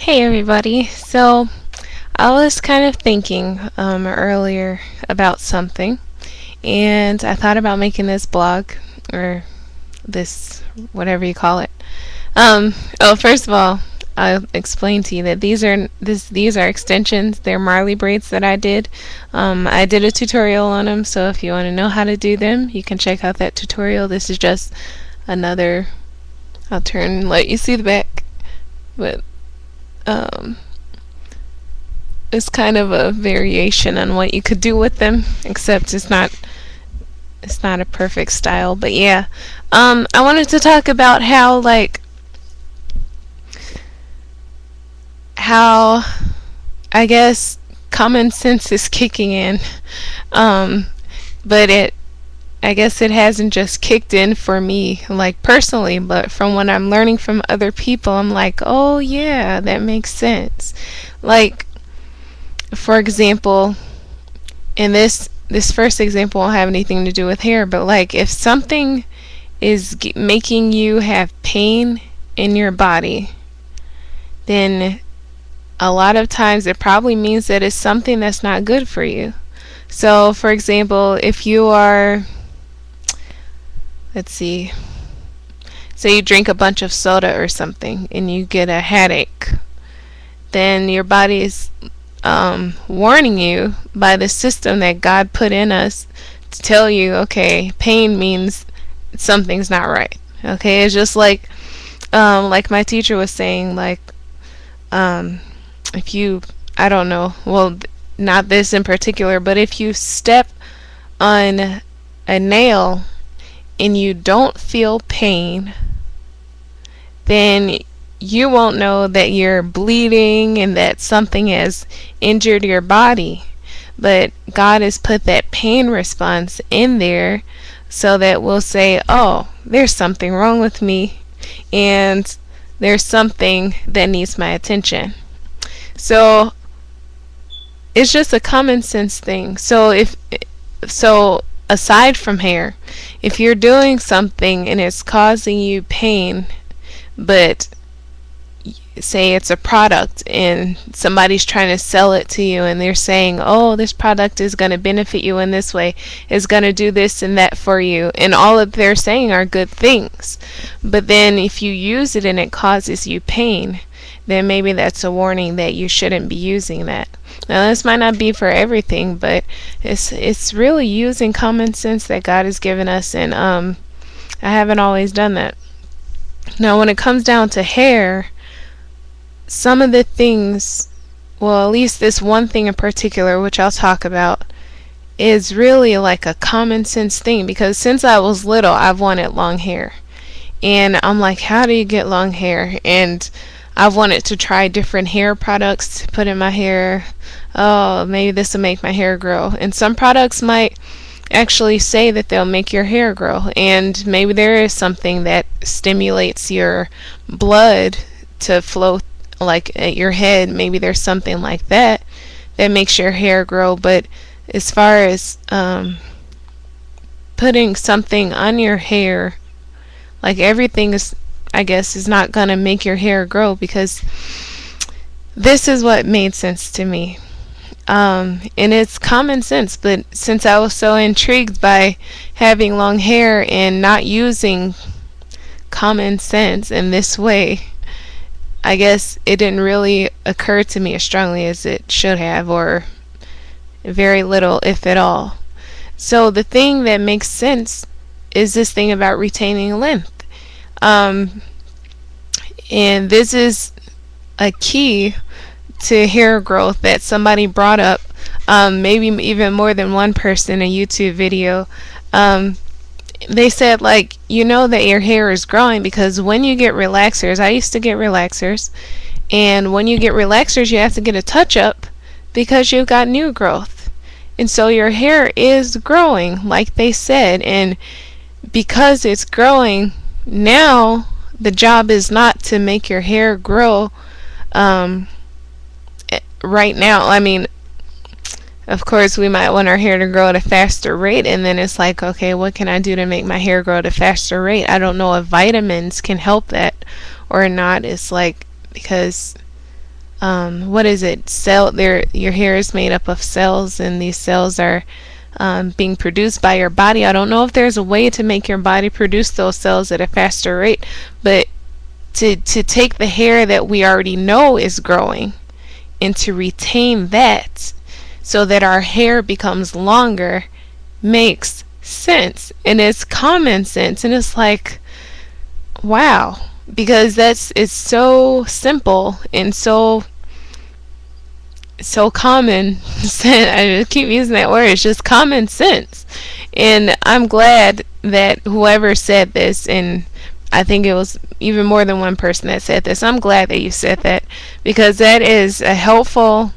Hey everybody. So I was kind of thinking earlier about something, and I thought about making this blog or this whatever you call it. First of all, I'll explain to you that these are extensions. They're Marley braids that I did. I did a tutorial on them, so if you want to know how to do them, you can check out that tutorial. This is just another. I'll turn and let you see the back, but um, it's kind of a variation on what you could do with them, except it's not a perfect style. But yeah, I wanted to talk about how I guess common sense is kicking in, but I guess it hasn't just kicked in for me, like personally, but from what I'm learning from other people, I'm like, oh yeah, that makes sense. Like, for example, in this first example won't have anything to do with hair, but like if something is making you have pain in your body, then a lot of times it probably means that it's something that's not good for you. So, for example, if you are, let's see, say you drink a bunch of soda or something and you get a headache, then your body is warning you by the system that God put in us to tell you, okay, pain means something's not right. Okay, it's just like my teacher was saying, like, if you, I don't know, well, not this in particular, but if you step on a nail and you don't feel pain, then you won't know that you're bleeding and that something has injured your body. But God has put that pain response in there so that we'll say, oh, there's something wrong with me and there's something that needs my attention. So it's just a common sense thing. So aside from hair, if you're doing something and it's causing you pain, but say it's a product and somebody's trying to sell it to you and they're saying, oh, this product is going to benefit you in this way, is going to do this and that for you, and all of they're saying are good things, but then if you use it and it causes you pain, then maybe that's a warning that you shouldn't be using that. Now this might not be for everything, but it's really using common sense that God has given us, and I haven't always done that. Now when it comes down to hair, some of the things, well, at least this one thing in particular, which I'll talk about, is really like a common sense thing, because since I was little I've wanted long hair, and I'm like, how do you get long hair? And I've wanted to try different hair products to put in my hair. Oh, maybe this will make my hair grow, and some products might actually say that they'll make your hair grow, and maybe there is something that stimulates your blood to flow like at your head. Maybe there's something like that that makes your hair grow. But as far as putting something on your hair, like everything is, I guess, is not gonna make your hair grow, because this is what made sense to me. And it's common sense, but since I was so intrigued by having long hair and not using common sense in this way, I guess it didn't really occur to me as strongly as it should have, or very little, if at all. So the thing that makes sense is this thing about retaining length. And this is a key to hair growth that somebody brought up, maybe even more than one person in a YouTube video. They said, like, you know that your hair is growing because when you get relaxers, I used to get relaxers, and when you get relaxers you have to get a touch up because you've got new growth, and so your hair is growing like they said. And because it's growing now, the job is not to make your hair grow right now. I mean, of course we might want our hair to grow at a faster rate, and then it's like, okay, what can I do to make my hair grow at a faster rate? I don't know if vitamins can help that or not. It's like, because what is it, your hair is made up of cells, and these cells are being produced by your body. I don't know if there's a way to make your body produce those cells at a faster rate, but to take the hair that we already know is growing and to retain that so that our hair becomes longer makes sense, and it's common sense, and it's like, wow, because it's so simple and so common sense. I just keep using that word. It's just common sense. And I'm glad that whoever said this, and I think it was even more than one person that said this, I'm glad that you said that, because that is a helpful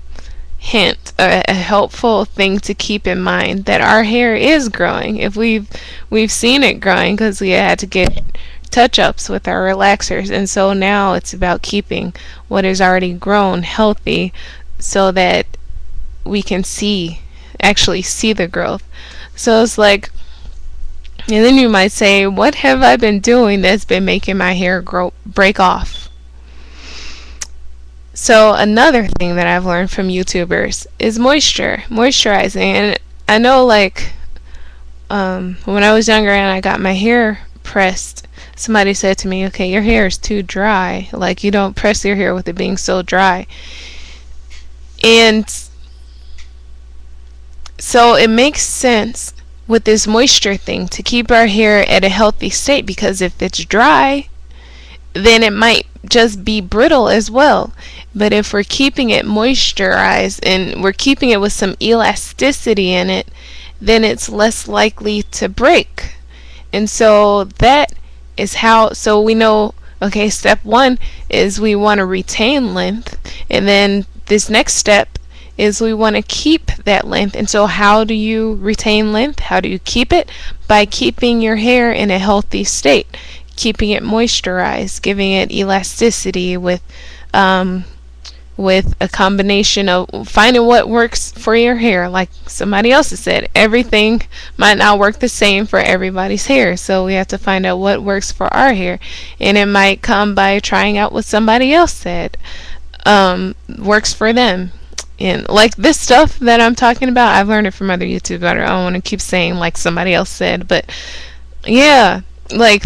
hint, a helpful thing to keep in mind, that our hair is growing. If we've seen it growing because we had to get touch-ups with our relaxers, and so now it's about keeping what is already grown healthy so that we can actually see the growth. So it's like, and then you might say, what have I been doing that's been making my hair break off? So another thing that I've learned from YouTubers is moisturizing. And I know, like, when I was younger and I got my hair pressed, somebody said to me, okay, your hair is too dry. Like, you don't press your hair with it being so dry. And so it makes sense with this moisture thing to keep our hair at a healthy state, because if it's dry, then it might just be brittle as well. But if we're keeping it moisturized and we're keeping it with some elasticity in it, then it's less likely to break. And so that is so we know, okay, step one is we want to retain length, and then this next step is we want to keep that length. And so how do you retain length? How do you keep it? By keeping your hair in a healthy state, keeping it moisturized, giving it elasticity with a combination of finding what works for your hair. Like somebody else has said, everything might not work the same for everybody's hair, so we have to find out what works for our hair, and it might come by trying out what somebody else said works for them. And like this stuff that I'm talking about, I've learned it from other YouTubers. I don't want to keep saying like somebody else said, but yeah, like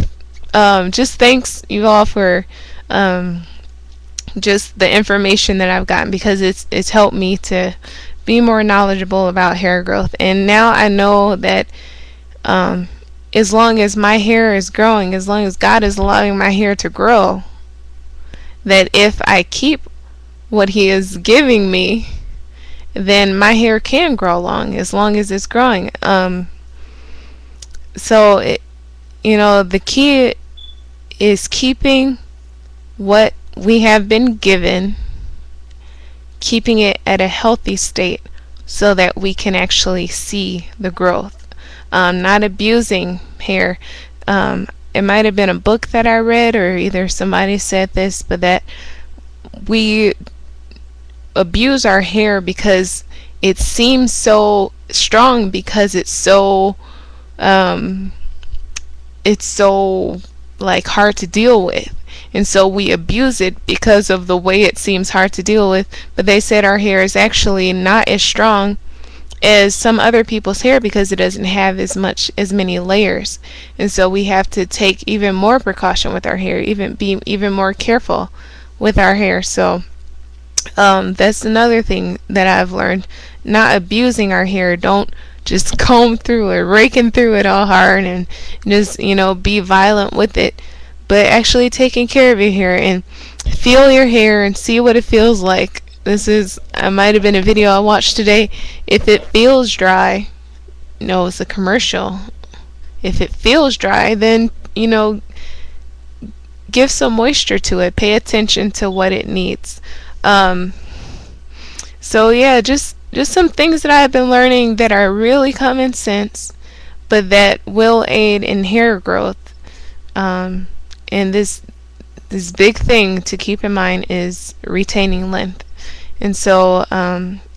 just thanks you all for just the information that I've gotten, because it's helped me to be more knowledgeable about hair growth. And now I know that as long as my hair is growing, as long as God is allowing my hair to grow, that if I keep what He is giving me, then my hair can grow long as it's growing. So the key is keeping what we have been given, keeping it at a healthy state so that we can actually see the growth. Not abusing hair. It might have been a book that I read, or either somebody said this, but that we abuse our hair because it seems so strong, because it's so like hard to deal with, and so we abuse it because of the way it seems hard to deal with. But they said our hair is actually not as strong as some other people's hair because it doesn't have as many layers, and so we have to take even more precaution with our hair, be even more careful with our hair. So that's another thing that I've learned, not abusing our hair. Don't just comb through it, raking through it all hard and just be violent with it, but actually taking care of your hair and feel your hair and see what it feels like. I might have been a video I watched today. If it feels dry, it's a commercial. If it feels dry, then give some moisture to it. Pay attention to what it needs. So yeah, just some things that I've been learning that are really common sense, but that will aid in hair growth. And this big thing to keep in mind is retaining length. And so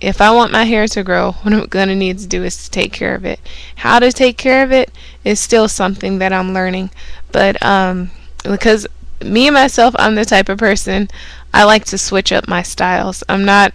if I want my hair to grow, what I'm going to need to do is to take care of it. How to take care of it is still something that I'm learning. But because me, myself, I'm the type of person, I like to switch up my styles. I'm not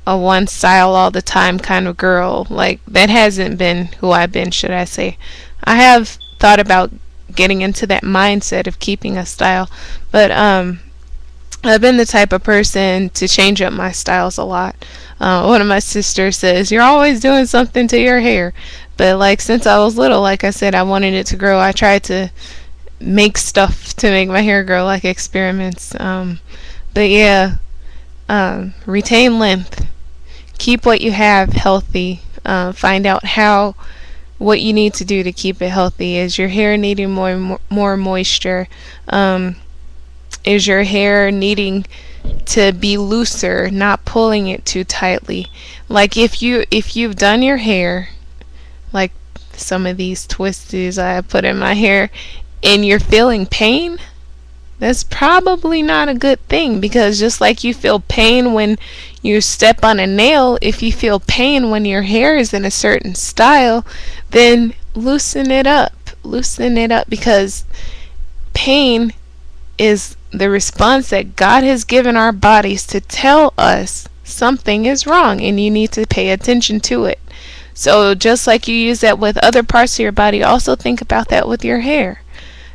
a one style all the time kind of girl. Like, that hasn't been who I've been, should I say. I have thought about getting into that mindset of keeping a style, but I've been the type of person to change up my styles a lot. One of my sisters says, "You're always doing something to your hair." But, like, since I was little, like I said, I wanted it to grow. I tried to make stuff to make my hair grow, like experiments. But yeah, retain length. Keep what you have healthy. Find out what you need to do to keep it healthy. Is your hair needing more moisture? Is your hair needing to be looser, not pulling it too tightly? Like, if you've done your hair, like some of these twisties I put in my hair, and you're feeling pain, that's probably not a good thing, because just like you feel pain when you step on a nail, if you feel pain when your hair is in a certain style, then loosen it up. Loosen it up, because pain is the response that God has given our bodies to tell us something is wrong and you need to pay attention to it. So just like you use that with other parts of your body, also think about that with your hair.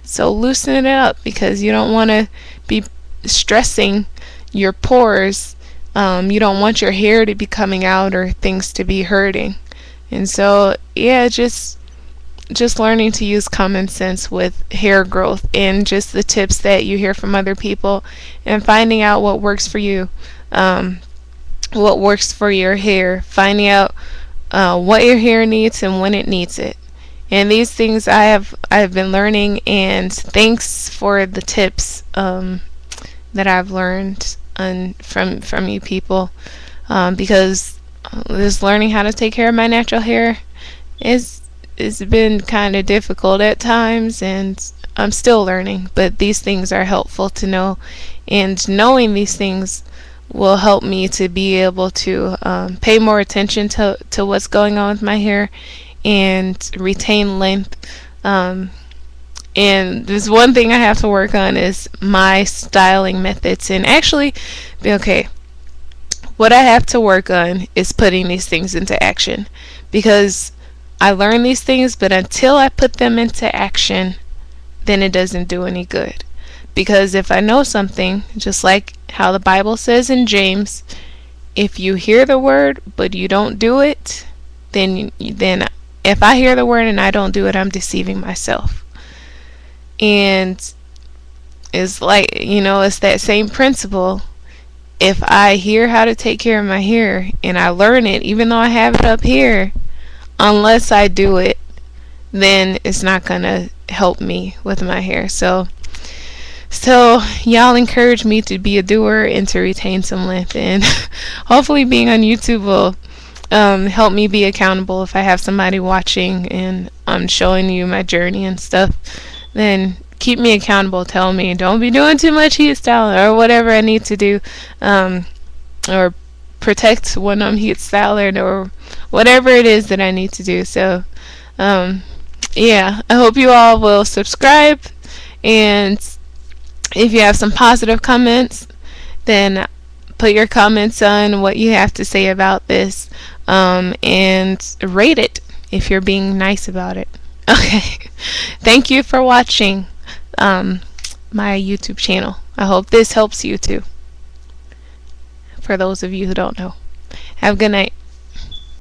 So loosen it up, because you don't want to be stressing your pores. You don't want your hair to be coming out or things to be hurting. And so, yeah, just learning to use common sense with hair growth, and just the tips that you hear from other people, and finding out what works for you, what works for your hair, finding out what your hair needs and when it needs it. And these things I've been learning, and thanks for the tips that I've learned from you people, because this learning how to take care of my natural hair it's been kind of difficult at times, and I'm still learning, but these things are helpful to know, and knowing these things will help me to be able to pay more attention to what's going on with my hair and retain length. And there's one thing I have to work on is my styling methods, and actually, okay, what I have to work on is putting these things into action, because I learn these things, but until I put them into action, then it doesn't do any good. Because if I know something, just like how the Bible says in James, if you hear the word but you don't do it, then if I hear the word and I don't do it, I'm deceiving myself. And it's like, it's that same principle. If I hear how to take care of my hair and I learn it, even though I have it up here, unless I do it, then it's not gonna help me with my hair. So y'all encourage me to be a doer and to retain some length, and hopefully being on YouTube will help me be accountable. If I have somebody watching and I'm showing you my journey and stuff, then keep me accountable. Tell me, don't be doing too much heat styling or whatever I need to do, or protect when I'm heat styling, or whatever it is that I need to do. So yeah, I hope you all will subscribe, and if you have some positive comments, then put your comments on what you have to say about this, and rate it if you're being nice about it. Okay, thank you for watching my YouTube channel. I hope this helps you too, for those of you who don't know. Have a good night.